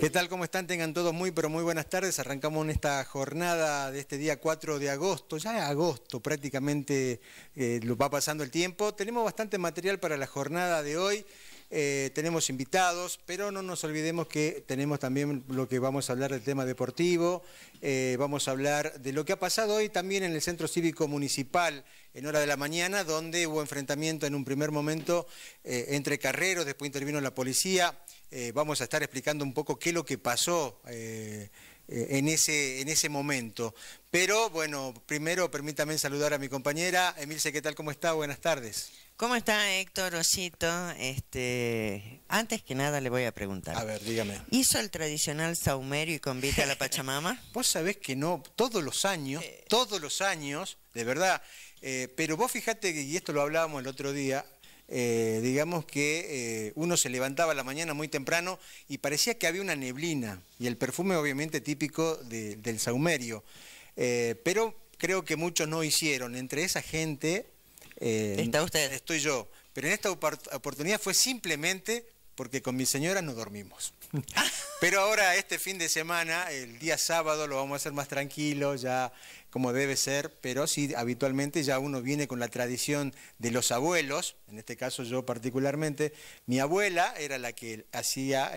¿Qué tal? ¿Cómo están? Tengan todos muy, pero muy buenas tardes. Arrancamos en esta jornada de este día 4 de agosto. Ya es agosto, prácticamente lo va pasando el tiempo. Tenemos bastante material para la jornada de hoy. Tenemos invitados, pero no nos olvidemos que tenemos también lo que vamos a hablar del tema deportivo. Vamos a hablar de lo que ha pasado hoy también en el Centro Cívico Municipal en hora de la mañana, donde hubo enfrentamiento en un primer momento entre carreros, después intervino la policía. Vamos a estar explicando un poco qué es lo que pasó en ese momento. Pero bueno, primero permítame saludar a mi compañera. Emilce, ¿qué tal? ¿Cómo está? Buenas tardes. ¿Cómo está Héctor, Osito? Antes que nada le voy a preguntar. A ver, dígame. ¿Hizo el tradicional saumerio y convite a la Pachamama? Vos sabés que no, todos los años, de verdad. Pero vos fijate que, y esto lo hablábamos el otro día, digamos que uno se levantaba a la mañana muy temprano y parecía que había una neblina, y el perfume obviamente típico del saumerio. Pero creo que muchos no hicieron. Entre esa gente... ¿Está usted? Estoy yo, pero en esta oportunidad fue simplemente porque con mi señora no dormimos. Pero ahora este fin de semana, el día sábado, lo vamos a hacer más tranquilo, ya como debe ser, pero sí, habitualmente ya uno viene con la tradición de los abuelos, en este caso yo particularmente. Mi abuela era la que hacía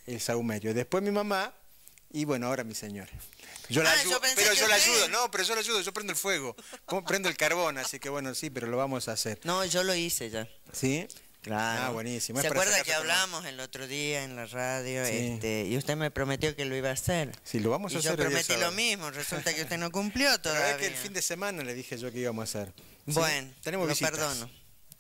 el saumerio, después mi mamá y bueno, ahora mi señora. Yo la ayudo, pero yo la ayudo, no, pero yo la ayudo, yo prendo el fuego, prendo el carbón, así que bueno, sí, pero lo vamos a hacer. No, yo lo hice ya. ¿Sí? Claro. Ah, buenísimo. ¿Se acuerda que hablamos el otro día en la radio? Sí. Y usted me prometió que lo iba a hacer. Sí, lo vamos a hacer. Y yo prometí lo mismo, resulta que usted no cumplió todavía. Pero es que el fin de semana le dije yo que íbamos a hacer. ¿Sí? Bueno, tenemos lo visitas. perdono.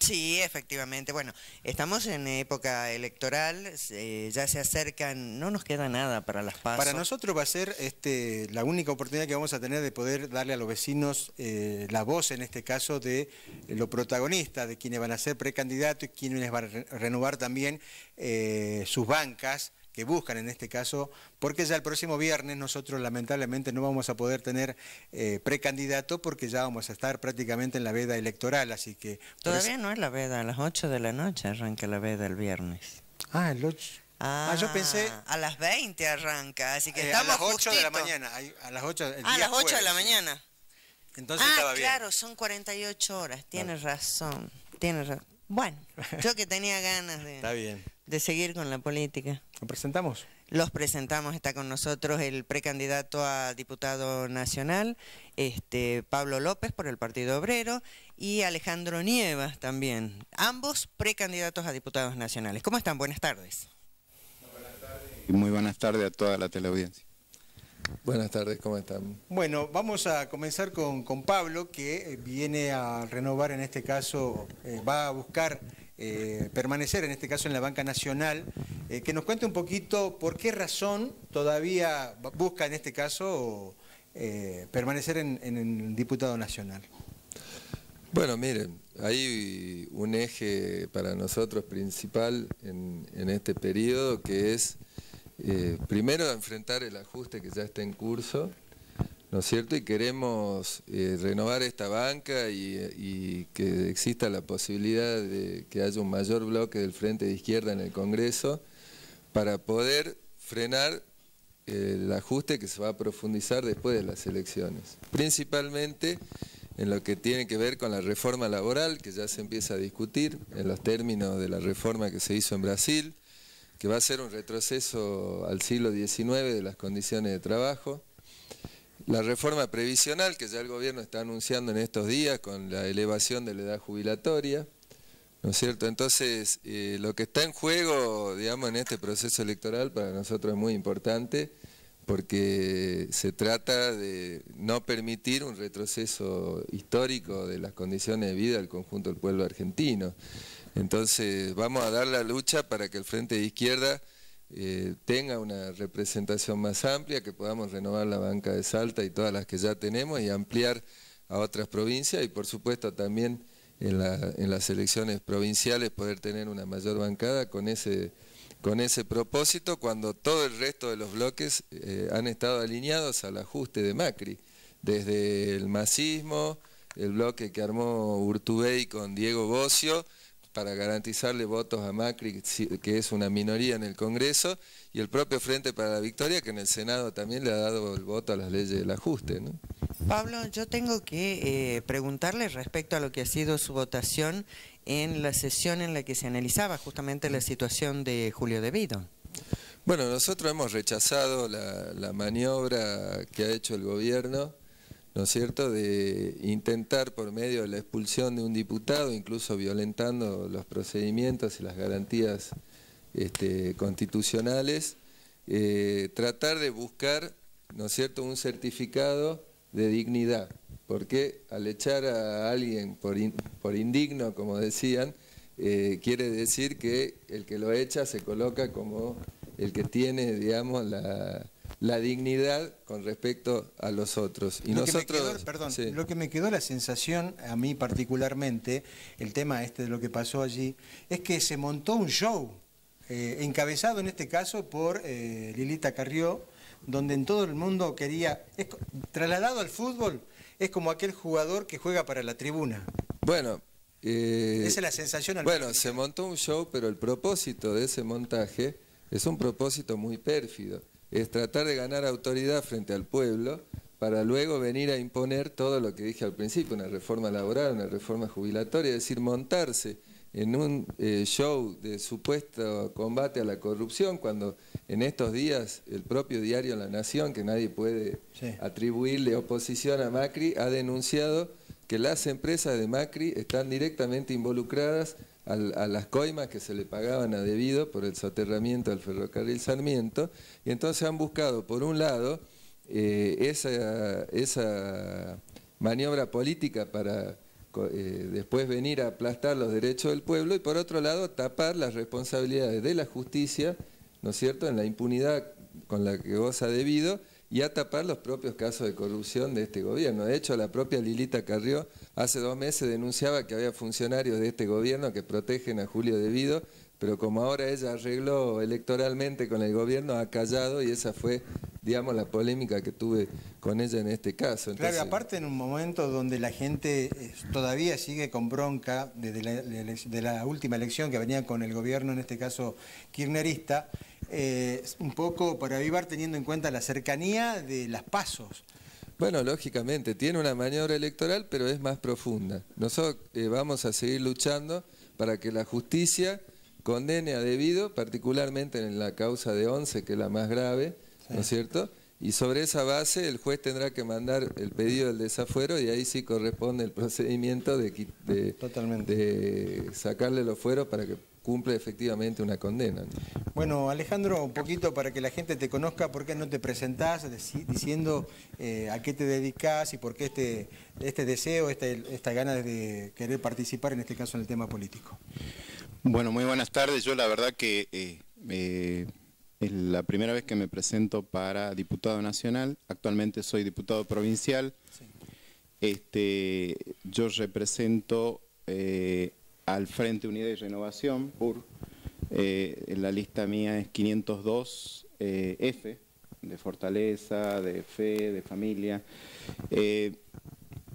Sí, efectivamente. Bueno, estamos en época electoral, ya se acercan, no nos queda nada para las PASO. Para nosotros va a ser la única oportunidad que vamos a tener de poder darle a los vecinos la voz, en este caso, de los protagonistas, de quienes van a ser precandidatos y quienes van a renovar también sus bancas, que buscan en este caso, porque ya el próximo viernes nosotros lamentablemente no vamos a poder tener precandidato porque ya vamos a estar prácticamente en la veda electoral, así que... Todavía no es la veda, a las 8 de la noche arranca la veda el viernes. Ah, el 8... yo pensé... A las 20 arranca, así que a estamos las 8 justito. de la mañana, a las 8 del día a las 8 jueves. de la mañana. Entonces estaba bien. Claro, son 48 horas, tienes razón, tienes razón. Bueno, yo que tenía ganas Está bien. de seguir con la política. ¿Lo presentamos? Los presentamos, está con nosotros el precandidato a diputado nacional, Pablo López por el Partido Obrero y Alejandro Nievas también, ambos precandidatos a diputados nacionales. ¿Cómo están? Buenas tardes. Buenas tardes. Y muy buenas tardes a toda la teleaudiencia. Buenas tardes, ¿cómo están? Bueno, vamos a comenzar con Pablo, que viene a renovar, en este caso, va a buscar permanecer, en este caso, en la banca nacional. Que nos cuente un poquito por qué razón todavía busca, en este caso, permanecer en el diputado nacional. Bueno, miren, hay un eje para nosotros principal en este periodo que es... primero enfrentar el ajuste que ya está en curso, ¿no es cierto? Y queremos renovar esta banca y que exista la posibilidad de que haya un mayor bloque del Frente de Izquierda en el Congreso para poder frenar el ajuste que se va a profundizar después de las elecciones. Principalmente en lo que tiene que ver con la reforma laboral, que ya se empieza a discutir en los términos de la reforma que se hizo en Brasil, que va a ser un retroceso al siglo XIX de las condiciones de trabajo. La reforma previsional, que ya el gobierno está anunciando en estos días con la elevación de la edad jubilatoria, ¿no es cierto? Entonces, lo que está en juego, digamos, en este proceso electoral para nosotros es muy importante, porque se trata de no permitir un retroceso histórico de las condiciones de vida del conjunto del pueblo argentino. Entonces vamos a dar la lucha para que el Frente de Izquierda tenga una representación más amplia, que podamos renovar la banca de Salta y todas las que ya tenemos y ampliar a otras provincias y por supuesto también en las elecciones provinciales poder tener una mayor bancada con ese propósito, cuando todo el resto de los bloques han estado alineados al ajuste de Macri, desde el masismo, el bloque que armó Urtubey con Diego Bocio, para garantizarle votos a Macri, que es una minoría en el Congreso, y el propio Frente para la Victoria, que en el Senado también le ha dado el voto a las leyes del ajuste, ¿no? Pablo, yo tengo que preguntarle respecto a lo que ha sido su votación en la sesión en la que se analizaba justamente la situación de Julio De Vido. Bueno, nosotros hemos rechazado la maniobra que ha hecho el gobierno, ¿no es cierto?, de intentar por medio de la expulsión de un diputado, incluso violentando los procedimientos y las garantías constitucionales, tratar de buscar, ¿no es cierto?, un certificado de dignidad, porque al echar a alguien por indigno, como decían, quiere decir que el que lo echa se coloca como el que tiene, digamos, la dignidad con respecto a los otros. Y nosotros, lo que me quedó la sensación, a mí particularmente, el tema de lo que pasó allí, es que se montó un show, encabezado en este caso por Lilita Carrió, donde en todo el mundo quería, trasladado al fútbol, es como aquel jugador que juega para la tribuna. Bueno, esa es la sensación. Bueno, se montó un show, pero el propósito de ese montaje es un propósito muy pérfido. Es tratar de ganar autoridad frente al pueblo para luego venir a imponer todo lo que dije al principio, una reforma laboral, una reforma jubilatoria, es decir, montarse en un show de supuesto combate a la corrupción, cuando en estos días el propio diario La Nación, que nadie puede atribuirle oposición a Macri, ha denunciado que las empresas de Macri están directamente involucradas a las coimas que se le pagaban a debido por el soterramiento del ferrocarril Sarmiento, y entonces han buscado, por un lado, esa maniobra política para después venir a aplastar los derechos del pueblo, y por otro lado tapar las responsabilidades de la justicia, ¿no es cierto?, en la impunidad con la que goza Devido, y a tapar los propios casos de corrupción de este gobierno. De hecho, la propia Lilita Carrió hace 2 meses denunciaba que había funcionarios de este gobierno que protegen a Julio Devido, pero como ahora ella arregló electoralmente con el gobierno, ha callado, y esa fue, digamos, la polémica que tuve con ella en este caso. Entonces, claro, aparte en un momento donde la gente todavía sigue con bronca de la última elección que venía con el gobierno, en este caso kirchnerista, un poco para avivar teniendo en cuenta la cercanía de las pasos. Bueno, lógicamente, tiene una maniobra electoral, pero es más profunda. Nosotros vamos a seguir luchando para que la justicia condene a Devido, particularmente en la causa de 11, que es la más grave, ¿no es cierto?, y sobre esa base el juez tendrá que mandar el pedido del desafuero, y ahí sí corresponde el procedimiento de sacarle los fueros para que cumple efectivamente una condena, ¿no? Bueno, Alejandro, un poquito para que la gente te conozca, ¿por qué no te presentás diciendo a qué te dedicás y por qué este deseo, esta ganas de querer participar, en este caso, en el tema político? Bueno, muy buenas tardes. Yo la verdad que es la primera vez que me presento para diputado nacional. Actualmente soy diputado provincial. Sí. Yo represento al Frente Unidad y Renovación, PUR. La lista mía es 502 F, de fortaleza, de fe, de familia.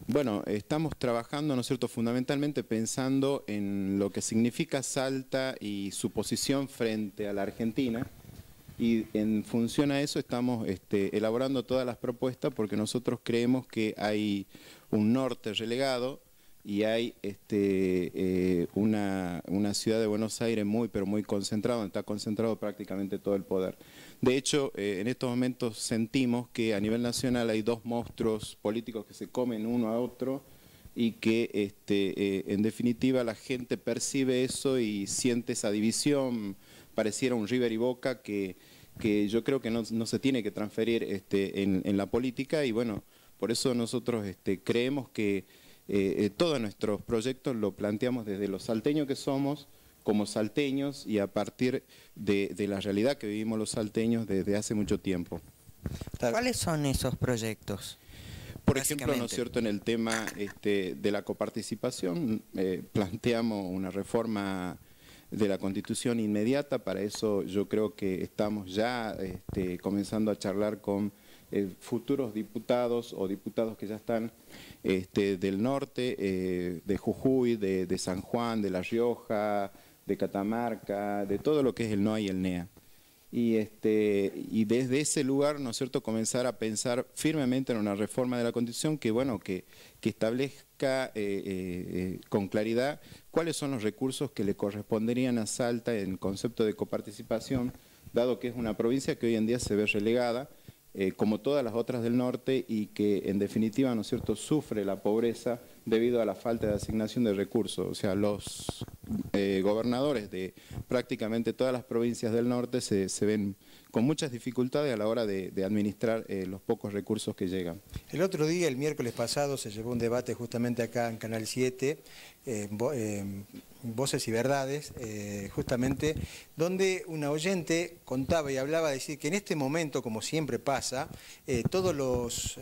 Bueno, estamos trabajando, ¿no es cierto?, fundamentalmente pensando en lo que significa Salta y su posición frente a la Argentina. Y en función a eso estamos elaborando todas las propuestas, porque nosotros creemos que hay un norte relegado y hay una ciudad de Buenos Aires pero muy concentrada, donde está concentrado prácticamente todo el poder. De hecho, en estos momentos sentimos que a nivel nacional hay 2 monstruos políticos que se comen uno a otro, y que en definitiva la gente percibe eso y siente esa división. Pareciera un River y Boca que yo creo que no se tiene que transferir en la política, y bueno, por eso nosotros creemos que todos nuestros proyectos lo planteamos desde los salteños que somos, como salteños, y a partir de la realidad que vivimos los salteños desde hace mucho tiempo. ¿Cuáles son esos proyectos? Por ejemplo, ¿no es cierto?, en el tema de la coparticipación, planteamos una reforma de la Constitución inmediata. Para eso yo creo que estamos ya comenzando a charlar con futuros diputados o diputados que ya están del norte, de Jujuy, de San Juan, de La Rioja, de Catamarca, de todo lo que es el NOA y el NEA. Y desde ese lugar, ¿no es cierto?, comenzar a pensar firmemente en una reforma de la Constitución que, bueno, que establezca con claridad cuáles son los recursos que le corresponderían a Salta en concepto de coparticipación, dado que es una provincia que hoy en día se ve relegada, como todas las otras del norte, y que en definitiva, ¿no es cierto?, sufre la pobreza debido a la falta de asignación de recursos. O sea, los gobernadores de prácticamente todas las provincias del norte se ven con muchas dificultades a la hora de administrar los pocos recursos que llegan. El otro día, el miércoles pasado, se llevó un debate justamente acá en Canal 7, Voces y Verdades, justamente, donde una oyente contaba y hablaba de decir que en este momento, como siempre pasa, todos los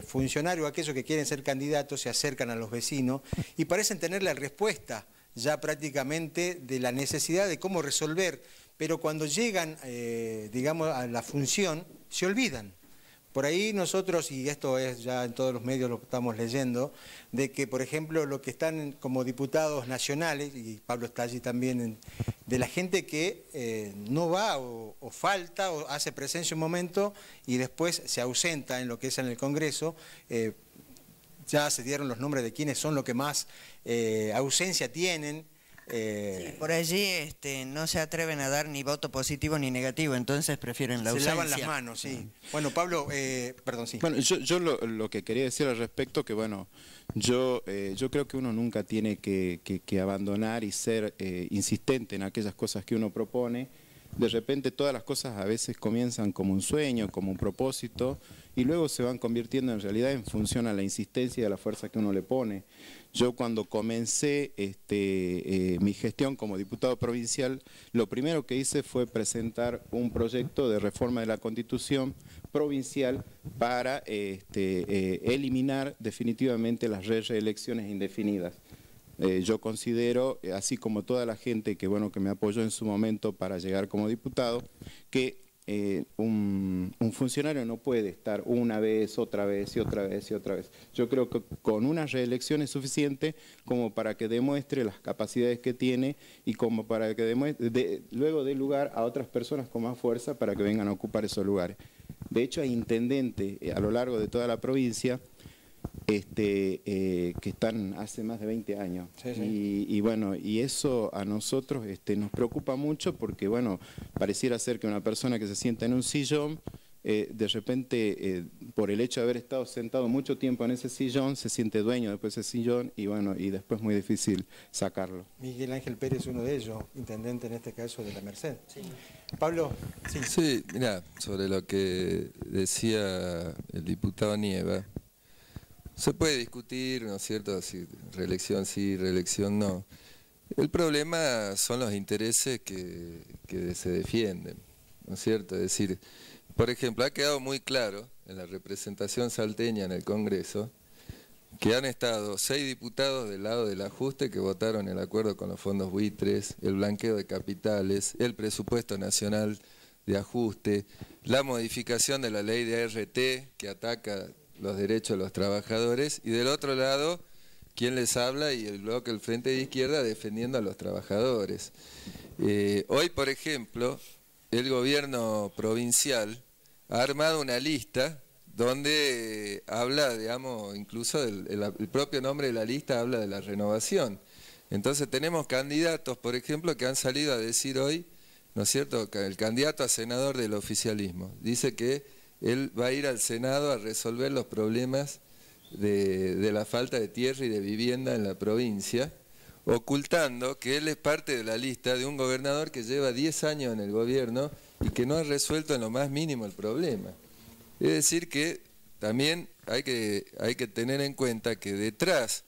funcionarios, aquellos que quieren ser candidatos, se acercan a los vecinos y parecen tener la respuesta ya prácticamente de la necesidad de cómo resolver, pero cuando llegan, digamos, a la función, se olvidan. Por ahí nosotros, y esto es ya en todos los medios lo estamos leyendo, de que, por ejemplo, los que están como diputados nacionales, y Pablo está allí también, de la gente que no va o falta o hace presencia un momento y después se ausenta en lo que es en el Congreso, ya se dieron los nombres de quiénes son los que más ausencia tienen. Sí, por allí no se atreven a dar ni voto positivo ni negativo, entonces prefieren la ausencia. Se lavan las manos, sí. Bueno, Pablo, perdón, sí. Bueno, yo lo que quería decir al respecto, que bueno, yo creo que uno nunca tiene que abandonar y ser insistente en aquellas cosas que uno propone. De repente todas las cosas a veces comienzan como un sueño, como un propósito, y luego se van convirtiendo en realidad en función a la insistencia y a la fuerza que uno le pone. Yo cuando comencé mi gestión como diputado provincial, lo primero que hice fue presentar un proyecto de reforma de la Constitución provincial para eliminar definitivamente las reelecciones indefinidas. Yo considero, así como toda la gente que me apoyó en su momento para llegar como diputado, que un funcionario no puede estar una vez, otra vez y otra vez y otra vez. Yo creo que con una reelección es suficiente como para que demuestre las capacidades que tiene y como para que luego dé lugar a otras personas con más fuerza para que vengan a ocupar esos lugares. De hecho, hay intendentes a lo largo de toda la provincia que están hace más de 20 años. Sí, sí. Y eso a nosotros nos preocupa mucho porque, pareciera ser que una persona que se sienta en un sillón, de repente, por el hecho de haber estado sentado mucho tiempo en ese sillón, se siente dueño después de ese sillón y después es muy difícil sacarlo. Miguel Ángel Pérez, uno de ellos, intendente en este caso de la Merced. Sí. Pablo. Sí, sí, mira, sobre lo que decía el diputado Nieva, se puede discutir, ¿no es cierto?, si reelección sí, reelección no. El problema son los intereses que se defienden, ¿no es cierto? Es decir, por ejemplo, ha quedado muy claro en la representación salteña en el Congreso que han estado 6 diputados del lado del ajuste que votaron el acuerdo con los fondos buitres, el blanqueo de capitales, el presupuesto nacional de ajuste, la modificación de la ley de ART que ataca los derechos de los trabajadores, y del otro lado, quien les habla y el bloque del Frente de Izquierda defendiendo a los trabajadores. Hoy, por ejemplo, el gobierno provincial ha armado una lista donde habla, digamos, incluso el propio nombre de la lista habla de la renovación. Entonces tenemos candidatos, por ejemplo, que han salido a decir hoy, ¿no es cierto?, que el candidato a senador del oficialismo dice que él va a ir al Senado a resolver los problemas de la falta de tierra y de vivienda en la provincia, ocultando que él es parte de la lista de un gobernador que lleva 10 años en el gobierno y que no ha resuelto en lo más mínimo el problema. Es decir que también hay que tener en cuenta que detrás,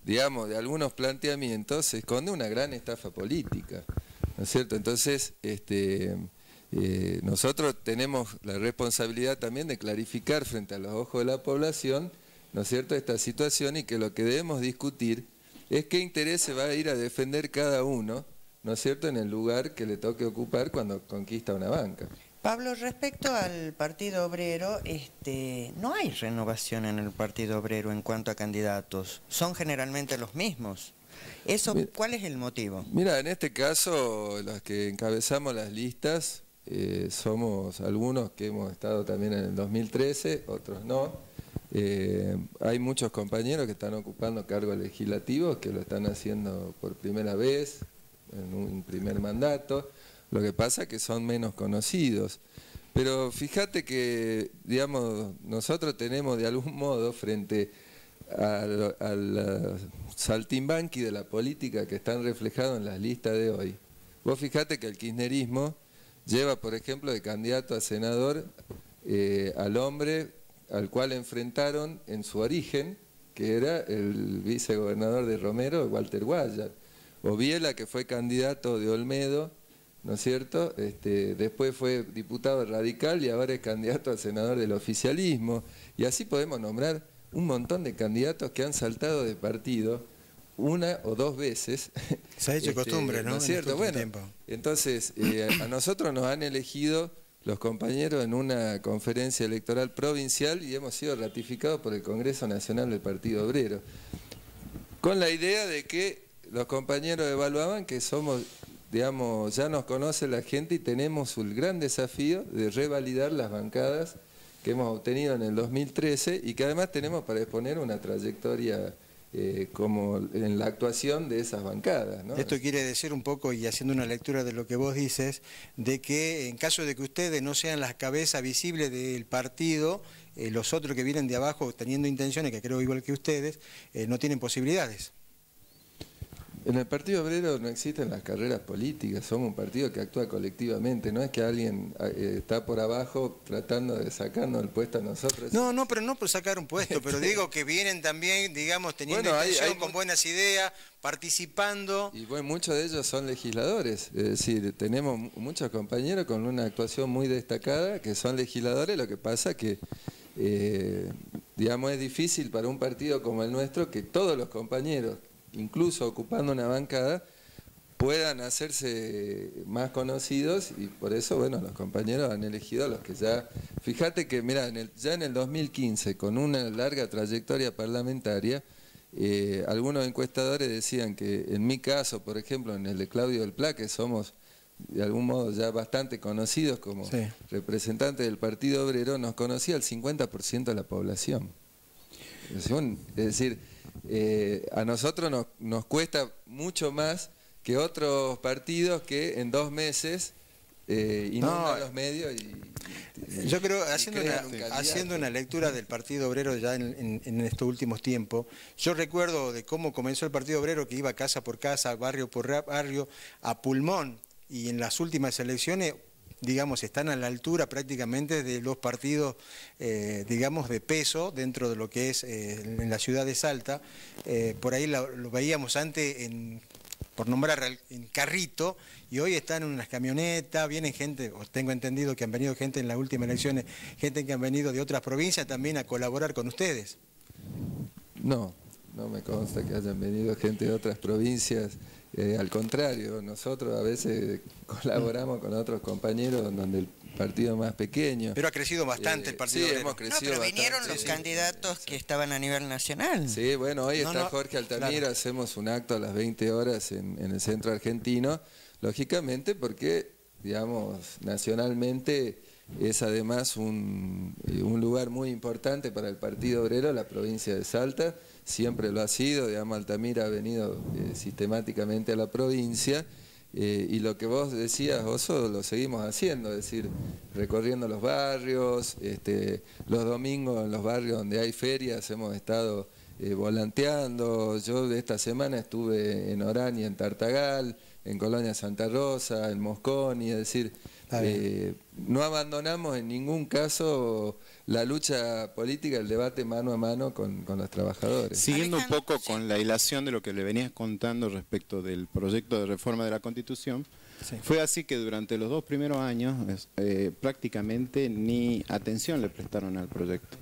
digamos, de algunos planteamientos se esconde una gran estafa política, ¿no es cierto? Entonces, nosotros tenemos la responsabilidad también de clarificar frente a los ojos de la población, ¿no es cierto?, esta situación, y que lo que debemos discutir es qué interés se va a ir a defender cada uno, ¿no es cierto?, en el lugar que le toque ocupar cuando conquista una banca. Pablo, respecto al Partido Obrero, no hay renovación en el Partido Obrero en cuanto a candidatos. Son generalmente los mismos. ¿Cuál es el motivo? Mira, en este caso, los que encabezamos las listas somos algunos que hemos estado también en el 2013, otros no. Hay muchos compañeros que están ocupando cargos legislativos, que lo están haciendo por primera vez, en un primer mandato. Lo que pasa es que son menos conocidos. Pero fíjate que, digamos, nosotros tenemos de algún modo frente al saltimbanqui de la política que están reflejados en las listas de hoy. Vos fíjate que el kirchnerismo lleva, por ejemplo, de candidato a senador al hombre al cual enfrentaron en su origen, que era el vicegobernador de Romero, Walter Guayar, o Biela, que fue candidato de Olmedo, ¿no es cierto? Después fue diputado radical y ahora es candidato a senador del oficialismo, y así podemos nombrar un montón de candidatos que han saltado de partido una o dos veces. Se ha hecho costumbre, ¿no? ¿No es cierto? Bueno, tiempo. entonces a nosotros nos han elegido los compañeros en una conferencia electoral provincial y hemos sido ratificados por el Congreso Nacional del Partido Obrero, con la idea de que los compañeros evaluaban que somos, digamos, ya nos conoce la gente y tenemos el gran desafío de revalidar las bancadas que hemos obtenido en el 2013 y que además tenemos para exponer una trayectoria como en la actuación de esas bancadas, ¿no? Esto quiere decir un poco, y haciendo una lectura de lo que vos dices, de que en caso de que ustedes no sean las cabezas visibles del partido, los otros que vienen de abajo teniendo intenciones, que creo igual que ustedes, no tienen posibilidades. En el Partido Obrero no existen las carreras políticas, somos un partido que actúa colectivamente, no es que alguien está por abajo tratando de sacarnos el puesto a nosotros. No, pero no por sacar un puesto, pero digo que vienen también, digamos, teniendo intención, con buenas ideas, participando. Y bueno, muchos de ellos son legisladores, es decir, tenemos muchos compañeros con una actuación muy destacada que son legisladores, lo que pasa que, digamos, es difícil para un partido como el nuestro que todos los compañeros, incluso ocupando una bancada, puedan hacerse más conocidos y por eso, bueno, los compañeros han elegido a los que ya... Fíjate que, mira, ya en el 2015, con una larga trayectoria parlamentaria, algunos encuestadores decían que en mi caso, por ejemplo, en el de Claudio del Pla, que somos de algún modo ya bastante conocidos como representantes del Partido Obrero, nos conocía el 50% de la población. Es decir, a nosotros nos cuesta mucho más que otros partidos que en 2 meses inundan los medios yo creo, haciendo una lectura del Partido Obrero ya en estos últimos tiempos, yo recuerdo de cómo comenzó el Partido Obrero, que iba casa por casa, barrio por barrio, a pulmón, y en las últimas elecciones, digamos, están a la altura prácticamente de los partidos, digamos, de peso dentro de lo que es en la ciudad de Salta. Por ahí lo veíamos antes, por nombrar, en carrito, y hoy están en unas camionetas, vienen gente, os tengo entendido que han venido gente en las últimas elecciones, gente que han venido de otras provincias también a colaborar con ustedes. No me consta que hayan venido gente de otras provincias. Al contrario, nosotros a veces colaboramos con otros compañeros donde el partido es más pequeño. Pero ha crecido bastante el partido. Sí, hemos crecido pero vinieron bastante, los candidatos que estaban a nivel nacional. Sí, bueno, hoy está Jorge Altamira, claro. Hacemos un acto a las 20 horas en el centro argentino, lógicamente porque, digamos, nacionalmente es además un lugar muy importante para el Partido Obrero, la provincia de Salta. Siempre lo ha sido, digamos, Altamira ha venido sistemáticamente a la provincia y lo que vos decías, Oso, lo seguimos haciendo, es decir, recorriendo los barrios, los domingos en los barrios donde hay ferias hemos estado volanteando. Yo de esta semana estuve en Orán y en Tartagal, en Colonia Santa Rosa, en Mosconi, es decir, no abandonamos en ningún caso la lucha política, el debate mano a mano con los trabajadores. Siguiendo un poco con la hilación de lo que le venías contando respecto del proyecto de reforma de la Constitución, fue así que durante los 2 primeros años prácticamente ni atención le prestaron al proyecto.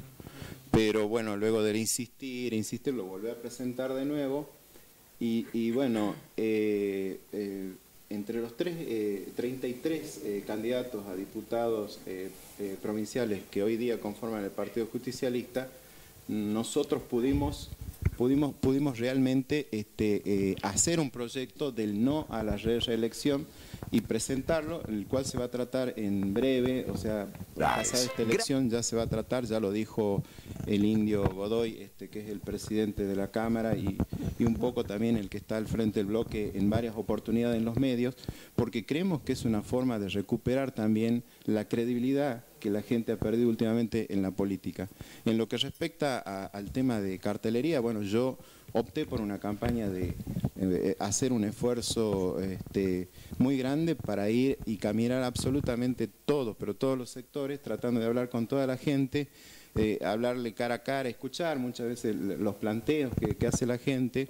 Pero bueno, luego de insistir, lo volvió a presentar de nuevo y bueno, en entre los 33 candidatos a diputados provinciales que hoy día conforman el Partido Justicialista, nosotros pudimos realmente hacer un proyecto del no a la reelección y presentarlo, el cual se va a tratar en breve, o sea, pasada esta elección ya se va a tratar, ya lo dijo el indio Godoy, que es el presidente de la Cámara y un poco también el que está al frente del bloque en varias oportunidades en los medios, porque creemos que es una forma de recuperar también la credibilidad que la gente ha perdido últimamente en la política. En lo que respecta al tema de cartelería, bueno, yo opté por una campaña de hacer un esfuerzo muy grande para ir y caminar absolutamente todos, pero todos los sectores, tratando de hablar con toda la gente, hablarle cara a cara, escuchar muchas veces los planteos que hace la gente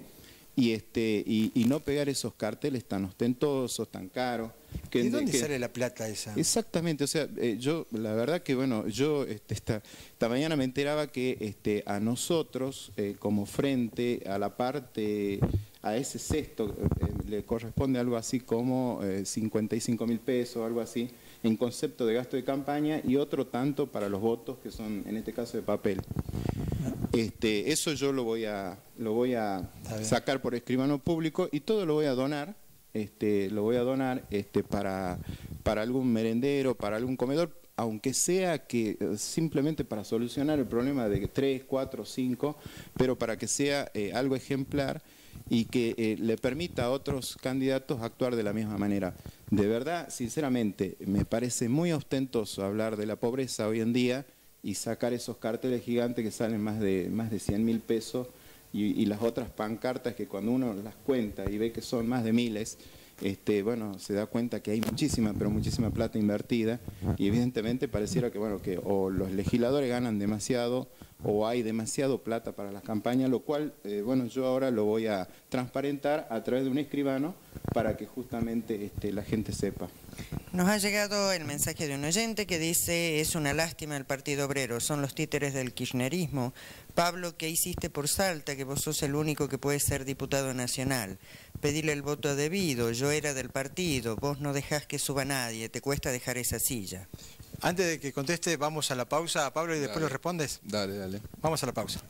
y no pegar esos carteles tan ostentosos, tan caros. ¿De dónde sale la plata esa? Exactamente, o sea, yo la verdad que bueno, yo esta mañana me enteraba que a nosotros como frente a la parte, a ese cesto le corresponde algo así como 55.000 pesos, algo así, en concepto de gasto de campaña y otro tanto para los votos que son en este caso de papel. Eso yo lo voy a sacar por escribano público y todo lo voy a donar. Para algún merendero, para algún comedor, aunque sea que simplemente para solucionar el problema de 3, 4, 5, pero para que sea algo ejemplar y que le permita a otros candidatos actuar de la misma manera. De verdad, sinceramente, me parece muy ostentoso hablar de la pobreza hoy en día y sacar esos carteles gigantes que salen más de 100.000 pesos y las otras pancartas que cuando uno las cuenta y ve que son más de miles, bueno, se da cuenta que hay muchísima, pero muchísima plata invertida y evidentemente pareciera que, bueno, que o los legisladores ganan demasiado o hay demasiado plata para las campañas, lo cual, bueno, yo ahora lo voy a transparentar a través de un escribano para que justamente la gente sepa. Nos ha llegado el mensaje de un oyente que dice: es una lástima el Partido Obrero, son los títeres del kirchnerismo. Pablo, ¿qué hiciste por Salta? Que vos sos el único que puede ser diputado nacional. Pedile el voto debido, yo era del partido, vos no dejás que suba nadie, te cuesta dejar esa silla. Antes de que conteste, vamos a la pausa, Pablo, y después lo respondes. Dale. Vamos a la pausa.